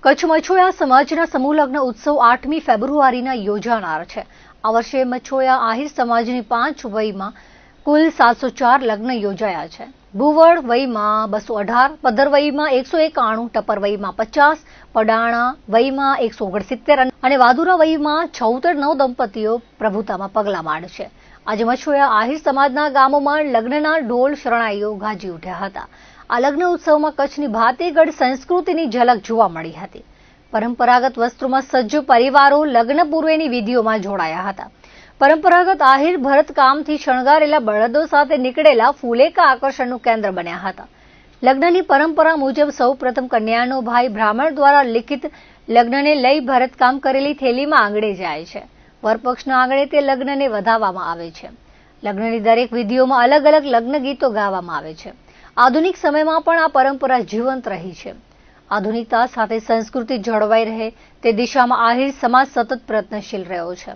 કચ્છ મછોયા સમાજના સમૂહ લગ્ન ઉત્સવ 8મી ફેબ્રુઆરીના યોજાનાર છે। આ વર્ષે મછોયા આહિર સમાજની 5 વયમાં કુલ 704 લગ્ન યોજાયા છે। ભુવડ વયમાં 218, પધર વયમાં 191, ટપર વયમાં 50, પડાણા વયમાં 169 અને વાદુરા વયમાં 76 નવદંપતીઓ પ્રભુતામાં પગલાં માંડશે। આજે મછોયા આહિર સમાજના ગામોમાં લગ્નના ઢોલ શરણાઈઓ ગાજી ઉઠ્યા હતા। આ લગ્ન ઉત્સવમાં કચ્છની ભાતીગઢ સંસ્કૃતિની ઝલક જોવા મળી હતી। પરંપરાગત વસ્ત્રોમાં સજ્જ પરિવારો લગ્ન પૂર્વેની વિધિઓમાં જોડાયા હતા। પરંપરાગત આહિર ભરતકામથી શણગારેલા બળદો સાથે નીકળેલા ફૂલેકા આકર્ષણનું કેન્દ્ર બન્યા હતા। લગ્નની પરંપરા મુજબ સૌપ્રથમ કન્યાનો ભાઈ બ્રાહ્મણ દ્વારા લિખિત લગ્નને લઈ ભરતકામ કરેલી થેલીમાં આંગણે જાય છે। વરપક્ષના આંગણે તે લગ્નને વધાવવામાં આવે છે। લગ્નની દરેક વિધિઓમાં અલગ અલગ લગ્ન ગીતો ગાવામાં આવે છે। આધુનિક સમયમાં પણ આ પરંપરા જીવંત રહી છે। આધુનિકતા સાથે સંસ્કૃતિ જળવાઈ રહે તે દિશામાં આહિર સમાજ સતત પ્રયત્નશીલ રહ્યો છે।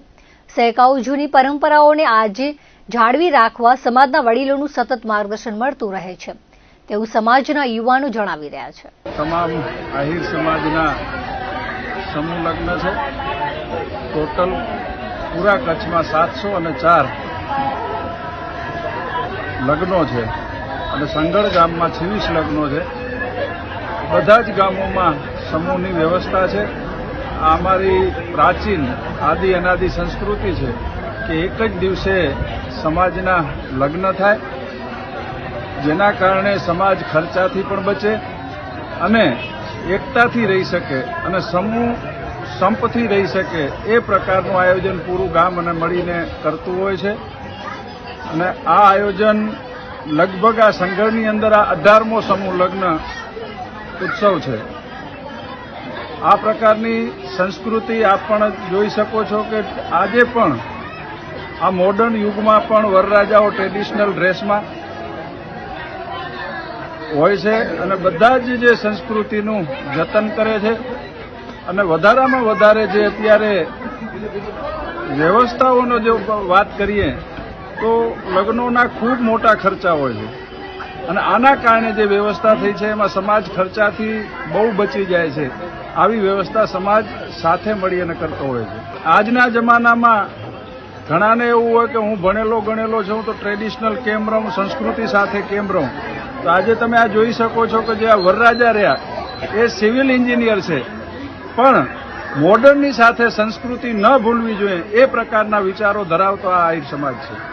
સહેકાઓ જૂની પરંપરાઓને આજે જાળવી રાખવા સમાજના વડીલોનું સતત માર્ગદર્શન મળતું રહે છે તેવું સમાજના યુવાનો જણાવી રહ્યા છે। તમામ આહિર સમાજના સમૂહ લગ્ન છે। ટોટલ પૂરા કચ્છમાં 704 લગ્નો છે અને સંગળ ગામમાં 26 લગ્નો છે। બધા જ ગામોમાં સમૂહની વ્યવસ્થા છે। આ અમારી પ્રાચીન આદિ અનાદિ સંસ્કૃતિ છે કે એક જ દિવસે સમાજના લગ્ન થાય, જેના કારણે સમાજ ખર્ચાથી પણ બચે અને એકતાથી રહી શકે અને સમૂહ સંપથી રહી શકે એ પ્રકારનું આયોજન પૂરું ગામ અને મળીને કરતું હોય છે। અને આ આયોજન લગભગ આ સંગળની અંદર આ 18મો સમૂહ લગ્ન ઉત્સવ છે। આ પ્રકારની સંસ્કૃતિ આપ પણ જોઈ શકો છો કે આજે પણ આ મોડર્ન યુગમાં પણ વરરાજાઓ ટ્રેડિશનલ ડ્રેસમાં હોય છે અને બધા જ જે સંસ્કૃતિનું જતન કરે છે। અને વધારામાં વધારે જે અત્યારે વ્યવસ્થાઓનો જો વાત કરીએ તો લગ્નોના ખૂબ મોટા ખર્ચા હોય છે અને આના કારણે જે વ્યવસ્થા થઈ છે એમાં સમાજ ખર્ચાથી બહુ બચી જાય છે। આવી વ્યવસ્થા સમાજ સાથે મળી અને કરતો હોય છે। આજના જમાનામાં ઘણાને એવું હોય કે હું ભણેલો ગણેલો છું તો ટ્રેડિશનલ કેમ રહું, સંસ્કૃતિ સાથે કેમ રહું। તો આજે તમે આ જોઈ શકો છો કે જે આ વરરાજા રહ્યા એ સિવિલ એન્જિનિયર છે, પણ મોડર્નની સાથે સંસ્કૃતિ ન ભૂલવી જોઈએ એ પ્રકારના વિચારો ધરાવતો આ આહિર સમાજ છે।